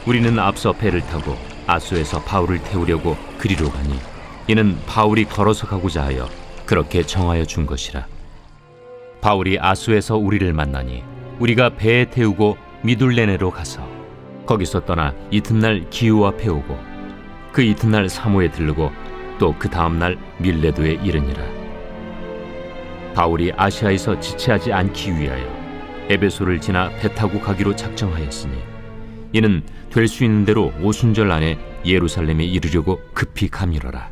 우리는 앞서 배를 타고 아소에서 바울을 태우려고 그리로 가니 이는 바울이 걸어서 가고자 하여 그렇게 정하여 준 것이라. 바울이 아소에서 우리를 만나니 우리가 배에 태우고 미둘레네로 가서 거기서 떠나 이튿날 기우 앞에 오고 그 이튿날 사모에 들르고 또 그 다음날 밀레도에 이르니라. 바울이 아시아에서 지체하지 않기 위하여 에베소를 지나 배 타고 가기로 작정하였으니 이는 될 수 있는 대로 오순절 안에 예루살렘에 이르려고 급히 가미러라.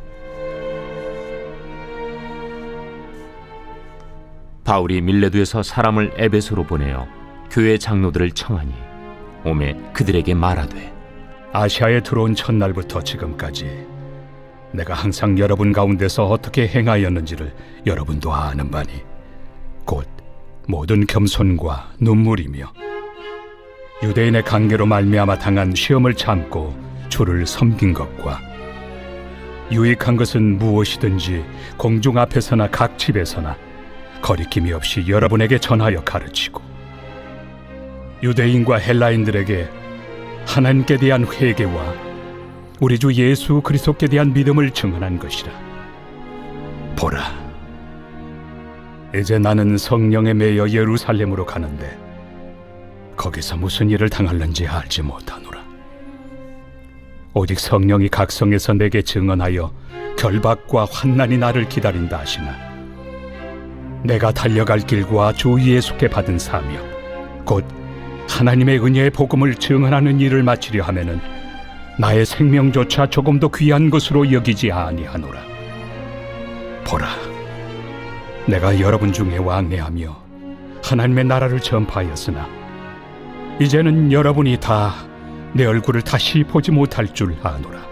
바울이 밀레도에서 사람을 에베소로 보내어 교회 장로들을 청하니 오매 그들에게 말하되, 아시아에 들어온 첫날부터 지금까지 내가 항상 여러분 가운데서 어떻게 행하였는지를 여러분도 아는 바니 곧 모든 겸손과 눈물이며 유대인의 관계로 말미암아 당한 시험을 참고 주를 섬긴 것과 유익한 것은 무엇이든지 공중 앞에서나 각 집에서나 거리낌이 없이 여러분에게 전하여 가르치고 유대인과 헬라인들에게 하나님께 대한 회개와 우리 주 예수 그리스도께 대한 믿음을 증언한 것이라. 보라, 이제 나는 성령에 매여 예루살렘으로 가는데 거기서 무슨 일을 당할는지 알지 못하노라. 오직 성령이 각성에서 내게 증언하여 결박과 환난이 나를 기다린다 하시나 내가 달려갈 길과 주 예수께 받은 사명 곧 하나님의 은혜의 복음을 증언하는 일을 마치려 하면은 나의 생명조차 조금도 귀한 것으로 여기지 아니하노라. 보라, 내가 여러분 중에 왕래하며 하나님의 나라를 전파하였으나 이제는 여러분이 다 내 얼굴을 다시 보지 못할 줄 아노라.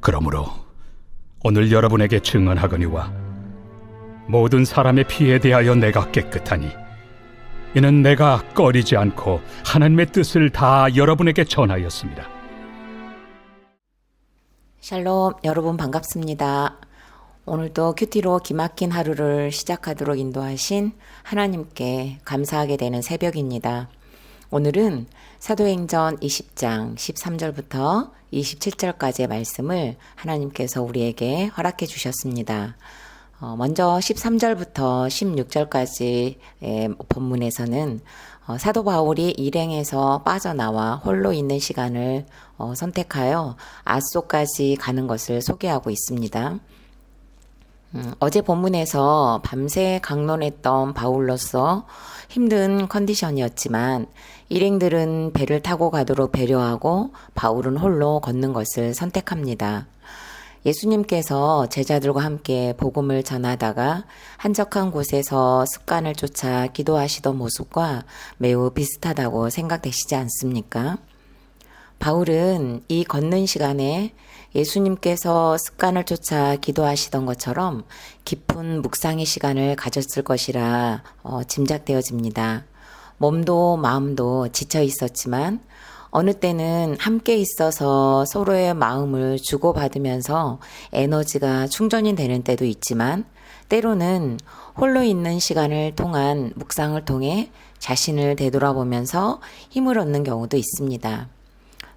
그러므로 오늘 여러분에게 증언하거니와 모든 사람의 피에 대하여 내가 깨끗하니 이는 내가 꺼리지 않고 하나님의 뜻을 다 여러분에게 전하였습니다. 샬롬, 여러분 반갑습니다. 오늘도 큐티로 기막힌 하루를 시작하도록 인도하신 하나님께 감사하게 되는 새벽입니다. 오늘은 사도행전 20장 13절부터 27절까지의 말씀을 하나님께서 우리에게 허락해 주셨습니다. 먼저 13절부터 16절까지의 본문에서는 사도 바울이 일행에서 빠져나와 홀로 있는 시간을 선택하여 아소까지 가는 것을 소개하고 있습니다. 어제 본문에서 밤새 강론했던 바울로서 힘든 컨디션이었지만 일행들은 배를 타고 가도록 배려하고 바울은 홀로 걷는 것을 선택합니다. 예수님께서 제자들과 함께 복음을 전하다가 한적한 곳에서 습관을 쫓아 기도하시던 모습과 매우 비슷하다고 생각되시지 않습니까? 바울은 이 걷는 시간에 예수님께서 습관을 쫓아 기도하시던 것처럼 깊은 묵상의 시간을 가졌을 것이라 짐작되어집니다. 몸도 마음도 지쳐 있었지만 어느 때는 함께 있어서 서로의 마음을 주고받으면서 에너지가 충전이 되는 때도 있지만 때로는 홀로 있는 시간을 통한 묵상을 통해 자신을 되돌아보면서 힘을 얻는 경우도 있습니다.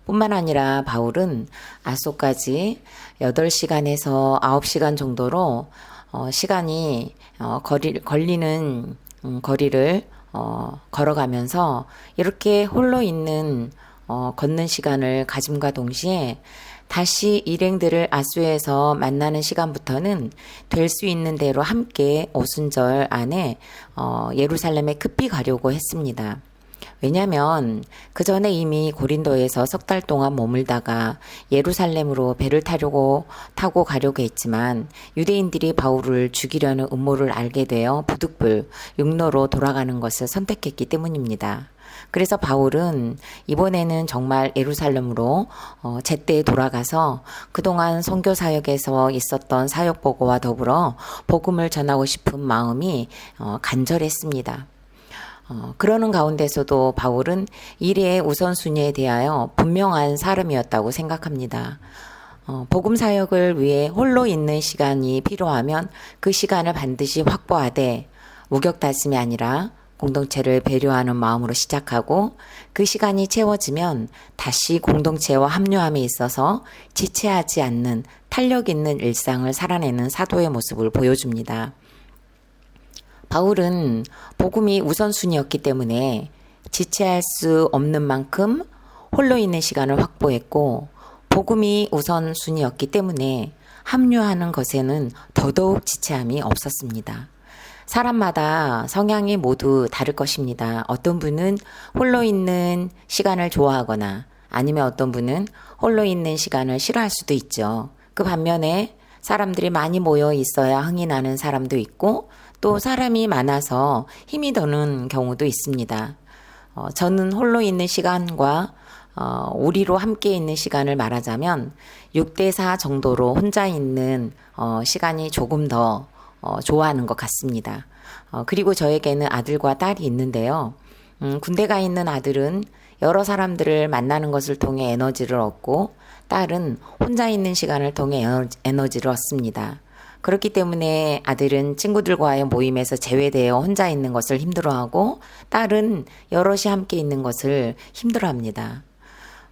뿐만 아니라 바울은 아소까지 8시간에서 9시간 정도로 시간이 걸리는 거리를 걸어가면서 이렇게 홀로 있는 걷는 시간을 가짐과 동시에 다시 일행들을 아소에서 만나는 시간부터는 될 수 있는 대로 함께 오순절 안에 예루살렘에 급히 가려고 했습니다. 왜냐하면 그 전에 이미 고린도에서 석 달 동안 머물다가 예루살렘으로 배를 타고 가려고 했지만 유대인들이 바울을 죽이려는 음모를 알게 되어 부득불 육로로 돌아가는 것을 선택했기 때문입니다. 그래서 바울은 이번에는 정말 예루살렘으로 제때 돌아가서 그동안 선교 사역에서 있었던 사역 보고와 더불어 복음을 전하고 싶은 마음이 간절했습니다. 그러는 가운데서도 바울은 일의 우선순위에 대하여 분명한 사람이었다고 생각합니다. 복음 사역을 위해 홀로 있는 시간이 필요하면 그 시간을 반드시 확보하되 우격다짐이 아니라 공동체를 배려하는 마음으로 시작하고 그 시간이 채워지면 다시 공동체와 합류함에 있어서 지체하지 않는 탄력 있는 일상을 살아내는 사도의 모습을 보여줍니다. 바울은 복음이 우선순위였기 때문에 지체할 수 없는 만큼 홀로 있는 시간을 확보했고, 복음이 우선순위였기 때문에 합류하는 것에는 더더욱 지체함이 없었습니다. 사람마다 성향이 모두 다를 것입니다. 어떤 분은 홀로 있는 시간을 좋아하거나 아니면 어떤 분은 홀로 있는 시간을 싫어할 수도 있죠. 그 반면에 사람들이 많이 모여 있어야 흥이 나는 사람도 있고, 또 사람이 많아서 힘이 드는 경우도 있습니다. 저는 홀로 있는 시간과 우리로 함께 있는 시간을 말하자면 6대4 정도로 혼자 있는 시간이 조금 더 좋아하는 것 같습니다. 그리고 저에게는 아들과 딸이 있는데요. 군대 가 있는 아들은 여러 사람들을 만나는 것을 통해 에너지를 얻고, 딸은 혼자 있는 시간을 통해 에너지를 얻습니다. 그렇기 때문에 아들은 친구들과의 모임에서 제외되어 혼자 있는 것을 힘들어하고, 딸은 여럿이 함께 있는 것을 힘들어합니다.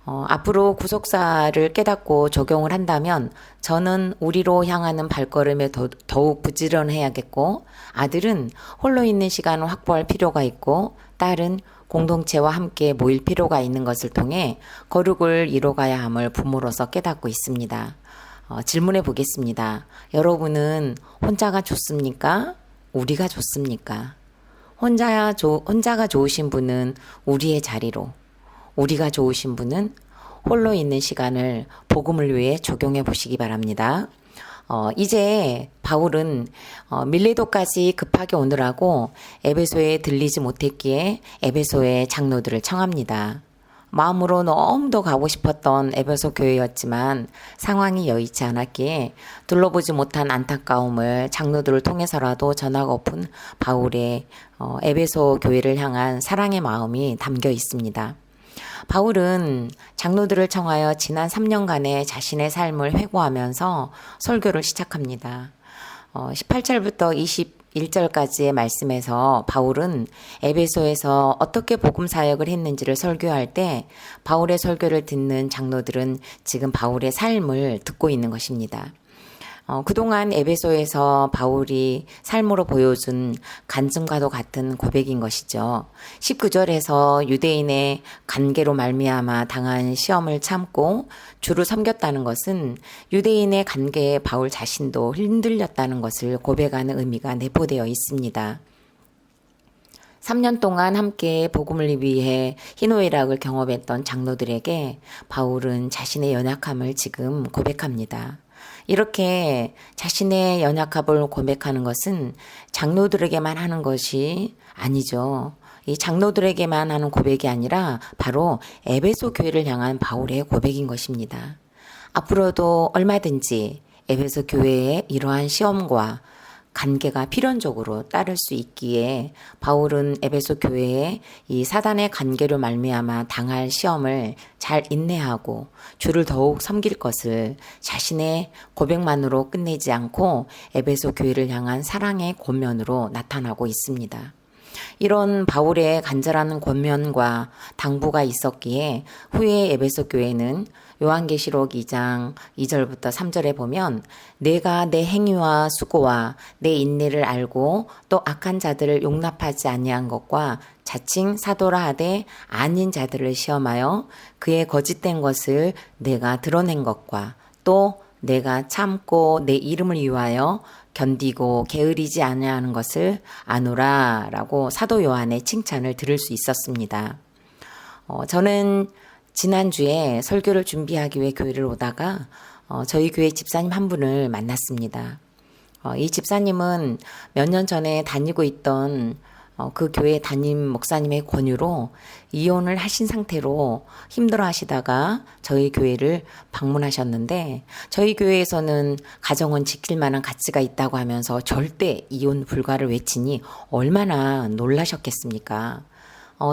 앞으로 구속사를 깨닫고 적용을 한다면 저는 우리로 향하는 발걸음에 더욱 부지런해야겠고, 아들은 홀로 있는 시간을 확보할 필요가 있고, 딸은 공동체와 함께 모일 필요가 있는 것을 통해 거룩을 이뤄가야 함을 부모로서 깨닫고 있습니다. 질문해 보겠습니다. 여러분은 혼자가 좋습니까? 우리가 좋습니까? 혼자가 좋으신 분은 우리의 자리로, 우리가 좋으신 분은 홀로 있는 시간을 복음을 위해 적용해 보시기 바랍니다. 이제 바울은 밀레도까지 급하게 오느라고 에베소에 들리지 못했기에 에베소의 장로들을 청합니다. 마음으로 너무도 가고 싶었던 에베소 교회였지만 상황이 여의치 않았기에 둘러보지 못한 안타까움을 장로들을 통해서라도 전하고픈 바울의 에베소 교회를 향한 사랑의 마음이 담겨 있습니다. 바울은 장로들을 청하여 지난 3년간의 자신의 삶을 회고하면서 설교를 시작합니다. 18절부터 21절까지의 말씀에서 바울은 에베소에서 어떻게 복음 사역을 했는지를 설교할 때 바울의 설교를 듣는 장로들은 지금 바울의 삶을 듣고 있는 것입니다. 그동안 에베소에서 바울이 삶으로 보여준 간증과도 같은 고백인 것이죠. 19절에서 유대인의 관계로 말미암아 당한 시험을 참고 주를 섬겼다는 것은 유대인의 관계에 바울 자신도 흔들렸다는 것을 고백하는 의미가 내포되어 있습니다. 3년 동안 함께 복음을 위해 희노애락을 경험했던 장로들에게 바울은 자신의 연약함을 지금 고백합니다. 이렇게 자신의 연약함을 고백하는 것은 장로들에게만 하는 것이 아니죠. 이 장로들에게만 하는 고백이 아니라 바로 에베소 교회를 향한 바울의 고백인 것입니다. 앞으로도 얼마든지 에베소 교회의 이러한 시험과 관계가 필연적으로 따를 수 있기에 바울은 에베소 교회에 이 사단의 관계로 말미암아 당할 시험을 잘 인내하고 주를 더욱 섬길 것을 자신의 고백만으로 끝내지 않고 에베소 교회를 향한 사랑의 권면으로 나타나고 있습니다. 이런 바울의 간절한 권면과 당부가 있었기에 후에 에베소 교회는 요한계시록 2장 2절부터 3절에 보면 내가 내 행위와 수고와 내 인내를 알고 또 악한 자들을 용납하지 아니한 것과 자칭 사도라 하되 아닌 자들을 시험하여 그의 거짓된 것을 내가 드러낸 것과 또 내가 참고 내 이름을 위하여 견디고 게으르지 아니하는 것을 아노라 라고 사도 요한의 칭찬을 들을 수 있었습니다. 저는 지난주에 설교를 준비하기 위해 교회를 오다가 저희 교회 집사님 한 분을 만났습니다. 이 집사님은 몇 년 전에 다니고 있던 그 교회 담임 목사님의 권유로 이혼을 하신 상태로 힘들어 하시다가 저희 교회를 방문하셨는데 저희 교회에서는 가정은 지킬 만한 가치가 있다고 하면서 절대 이혼 불가를 외치니 얼마나 놀라셨겠습니까?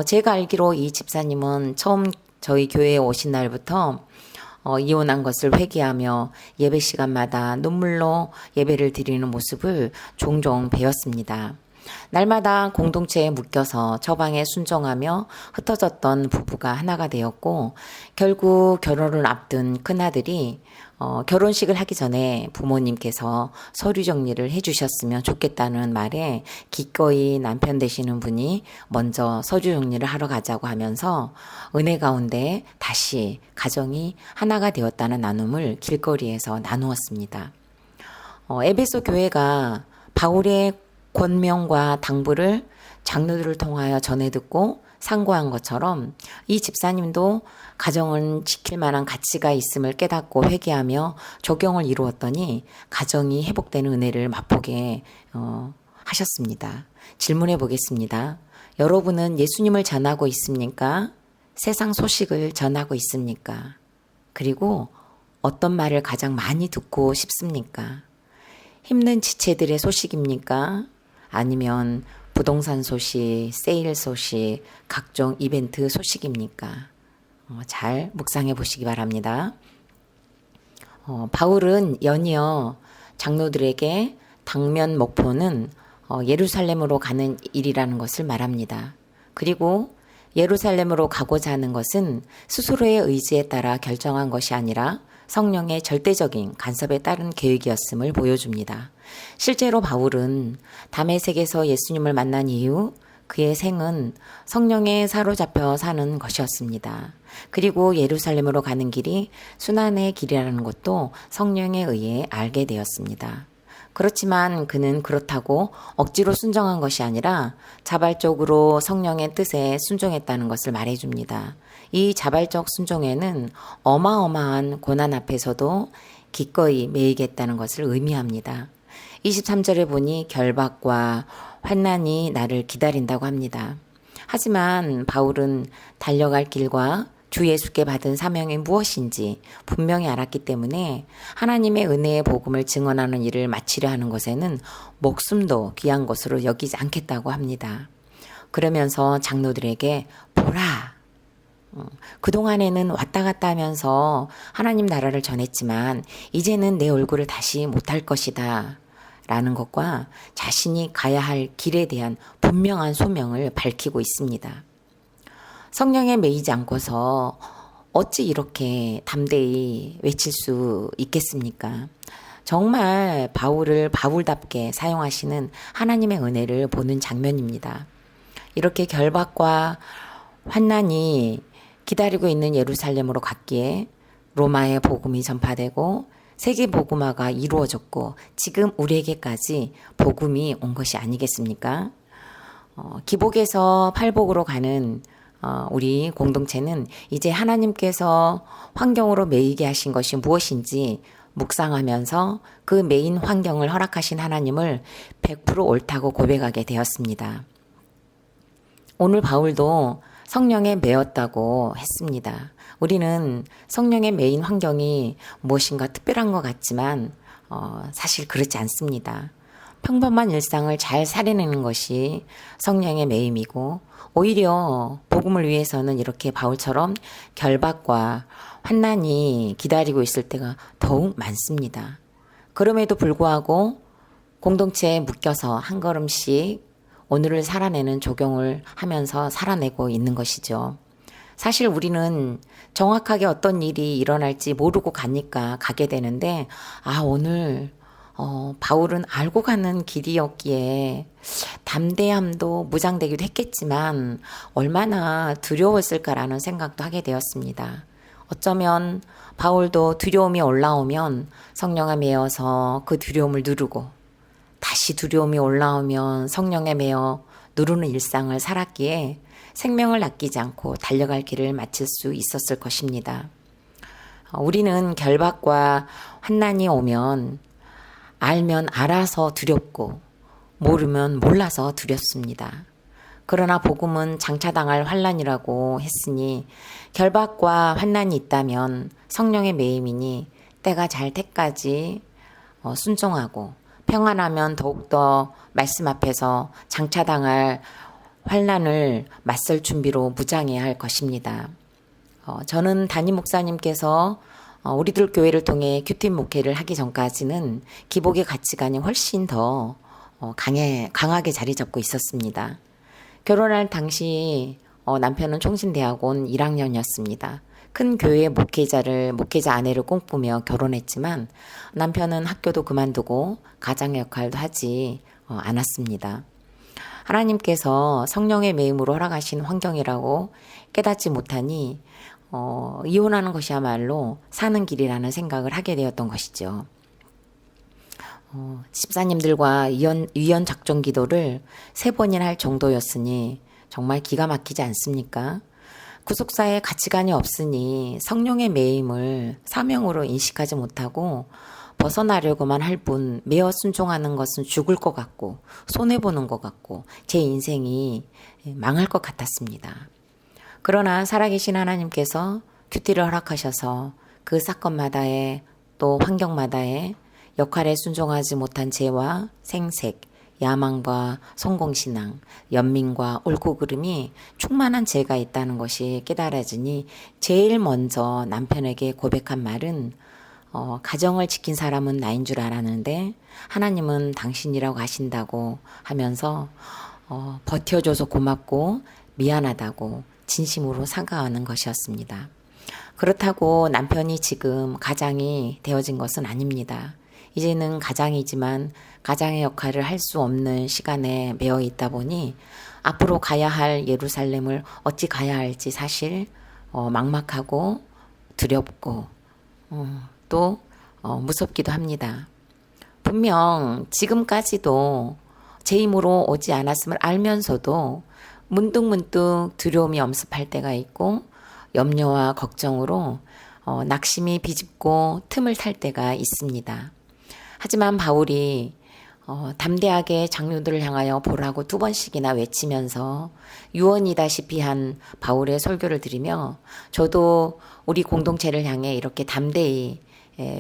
제가 알기로 이 집사님은 처음 저희 교회에 오신 날부터 이혼한 것을 회개하며 예배 시간마다 눈물로 예배를 드리는 모습을 종종 배웠습니다. 날마다 공동체에 묶여서 처방에 순종하며 흩어졌던 부부가 하나가 되었고, 결국 결혼을 앞둔 큰아들이 결혼식을 하기 전에 부모님께서 서류 정리를 해주셨으면 좋겠다는 말에 기꺼이 남편 되시는 분이 먼저 서류 정리를 하러 가자고 하면서 은혜 가운데 다시 가정이 하나가 되었다는 나눔을 길거리에서 나누었습니다. 에베소 교회가 바울의 권명과 당부를 장로들을 통하여 전해 듣고 상고한 것처럼 이 집사님도 가정은 지킬 만한 가치가 있음을 깨닫고 회개하며 적용을 이루었더니 가정이 회복되는 은혜를 맛보게 하셨습니다. 질문해 보겠습니다. 여러분은 예수님을 전하고 있습니까? 세상 소식을 전하고 있습니까? 그리고 어떤 말을 가장 많이 듣고 싶습니까? 힘든 지체들의 소식입니까? 아니면 부동산 소식, 세일 소식, 각종 이벤트 소식입니까? 잘 묵상해 보시기 바랍니다. 바울은 연이어 장로들에게 당면 목표는 예루살렘으로 가는 일이라는 것을 말합니다. 그리고 예루살렘으로 가고자 하는 것은 스스로의 의지에 따라 결정한 것이 아니라 성령의 절대적인 간섭에 따른 계획이었음을 보여줍니다. 실제로 바울은 다메섹에서 예수님을 만난 이후 그의 생은 성령에 사로잡혀 사는 것이었습니다. 그리고 예루살렘으로 가는 길이 순환의 길이라는 것도 성령에 의해 알게 되었습니다. 그렇지만 그는 그렇다고 억지로 순종한 것이 아니라 자발적으로 성령의 뜻에 순종했다는 것을 말해줍니다. 이 자발적 순종에는 어마어마한 고난 앞에서도 기꺼이 매이겠다는 것을 의미합니다. 23절에 보니 결박과 환난이 나를 기다린다고 합니다. 하지만 바울은 달려갈 길과 주 예수께 받은 사명이 무엇인지 분명히 알았기 때문에 하나님의 은혜의 복음을 증언하는 일을 마치려 하는 것에는 목숨도 귀한 것으로 여기지 않겠다고 합니다. 그러면서 장로들에게 보라. 그동안에는 왔다 갔다 하면서 하나님 나라를 전했지만 이제는 내 얼굴을 다시 못할 것이다. 라는 것과 자신이 가야 할 길에 대한 분명한 소명을 밝히고 있습니다. 성령에 매이지 않고서 어찌 이렇게 담대히 외칠 수 있겠습니까? 정말 바울을 바울답게 사용하시는 하나님의 은혜를 보는 장면입니다. 이렇게 결박과 환난이 기다리고 있는 예루살렘으로 갔기에 로마의 복음이 전파되고 세계 복음화가 이루어졌고 지금 우리에게까지 복음이 온 것이 아니겠습니까? 기복에서 팔복으로 가는 우리 공동체는 이제 하나님께서 환경으로 매이게 하신 것이 무엇인지 묵상하면서 그 매인 환경을 허락하신 하나님을 100% 옳다고 고백하게 되었습니다. 오늘 바울도 성령에 매였다고 했습니다. 우리는 성령의 매인 환경이 무엇인가 특별한 것 같지만 사실 그렇지 않습니다. 평범한 일상을 잘 살아내는 것이 성령의 매임이고 오히려 복음을 위해서는 이렇게 바울처럼 결박과 환난이 기다리고 있을 때가 더욱 많습니다. 그럼에도 불구하고 공동체에 묶여서 한 걸음씩 오늘을 살아내는 적용을 하면서 살아내고 있는 것이죠. 사실 우리는 정확하게 어떤 일이 일어날지 모르고 가니까 가게 되는데 오늘 바울은 알고 가는 길이었기에 담대함도 무장되기도 했겠지만 얼마나 두려웠을까라는 생각도 하게 되었습니다. 어쩌면 바울도 두려움이 올라오면 성령에 매여서 그 두려움을 누르고 다시 두려움이 올라오면 성령에 매여 누르는 일상을 살았기에 생명을 아끼지 않고 달려갈 길을 마칠 수 있었을 것입니다. 우리는 결박과 환난이 오면 알면 알아서 두렵고 모르면 몰라서 두렵습니다. 그러나 복음은 장차당할 환난이라고 했으니 결박과 환난이 있다면 성령의 매임이니 때가 잘 때까지 순종하고 평안하면 더욱더 말씀 앞에서 장차당할 환난을 맞설 준비로 무장해야 할 것입니다. 저는 담임 목사님께서 우리들 교회를 통해 큐티 목회를 하기 전까지는 기복의 가치관이 훨씬 더 강하게 자리 잡고 있었습니다. 결혼할 당시 남편은 총신대학원 1학년이었습니다. 큰 교회 목회자 아내를 꿈꾸며 결혼했지만 남편은 학교도 그만두고 가장의 역할도 하지 않았습니다. 하나님께서 성령의 매임으로 허락하신 환경이라고 깨닫지 못하니 이혼하는 것이야말로 사는 길이라는 생각을 하게 되었던 것이죠. 집사님들과 위헌 작정 기도를 3번이나 할 정도였으니 정말 기가 막히지 않습니까? 구속사에 가치관이 없으니 성령의 매임을 사명으로 인식하지 못하고 벗어나려고만 할 뿐 매어 순종하는 것은 죽을 것 같고 손해보는 것 같고 제 인생이 망할 것 같았습니다. 그러나 살아계신 하나님께서 큐티를 허락하셔서 그 사건마다의 또 환경마다의 역할에 순종하지 못한 죄와 생색, 야망과 성공신앙, 연민과 옳고 그름이 충만한 죄가 있다는 것이 깨달아지니 제일 먼저 남편에게 고백한 말은 가정을 지킨 사람은 나인 줄 알았는데 하나님은 당신이라고 하신다고 하면서 버텨줘서 고맙고 미안하다고 진심으로 사과하는 것이었습니다. 그렇다고 남편이 지금 가장이 되어진 것은 아닙니다. 이제는 가장이지만 가장의 역할을 할 수 없는 시간에 매여 있다 보니 앞으로 가야 할 예루살렘을 어찌 가야 할지 사실 막막하고 두렵고 또 무섭기도 합니다. 분명 지금까지도 제 힘으로 오지 않았음을 알면서도 문득문득 두려움이 엄습할 때가 있고 염려와 걱정으로 낙심이 비집고 틈을 탈 때가 있습니다. 하지만 바울이 담대하게 장로들을 향하여 보라고 2번씩이나 외치면서 유언이다시피 한 바울의 설교를 들으며 저도 우리 공동체를 향해 이렇게 담대히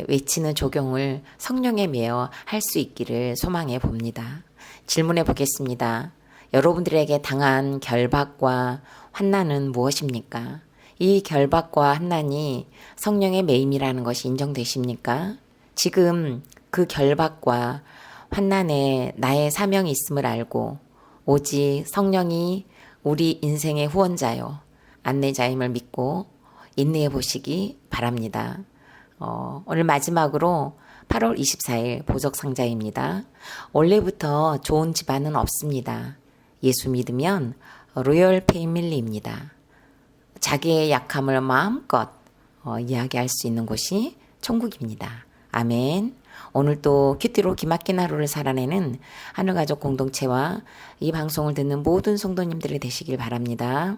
외치는 적용을 성령에 매여 할 수 있기를 소망해 봅니다. 질문해 보겠습니다. 여러분들에게 당한 결박과 환난은 무엇입니까? 이 결박과 환난이 성령의 매임이라는 것이 인정되십니까? 지금 그 결박과 환난에 나의 사명이 있음을 알고 오직 성령이 우리 인생의 후원자요 안내자임을 믿고 인내해 보시기 바랍니다. 오늘 마지막으로 8월 24일 보석상자입니다. 원래부터 좋은 집안은 없습니다. 예수 믿으면 로열 패밀리입니다. 자기의 약함을 마음껏 이야기할 수 있는 곳이 천국입니다. 아멘. 오늘도 큐티로 기막힌 하루를 살아내는 하늘가족 공동체와 이 방송을 듣는 모든 성도님들이 되시길 바랍니다.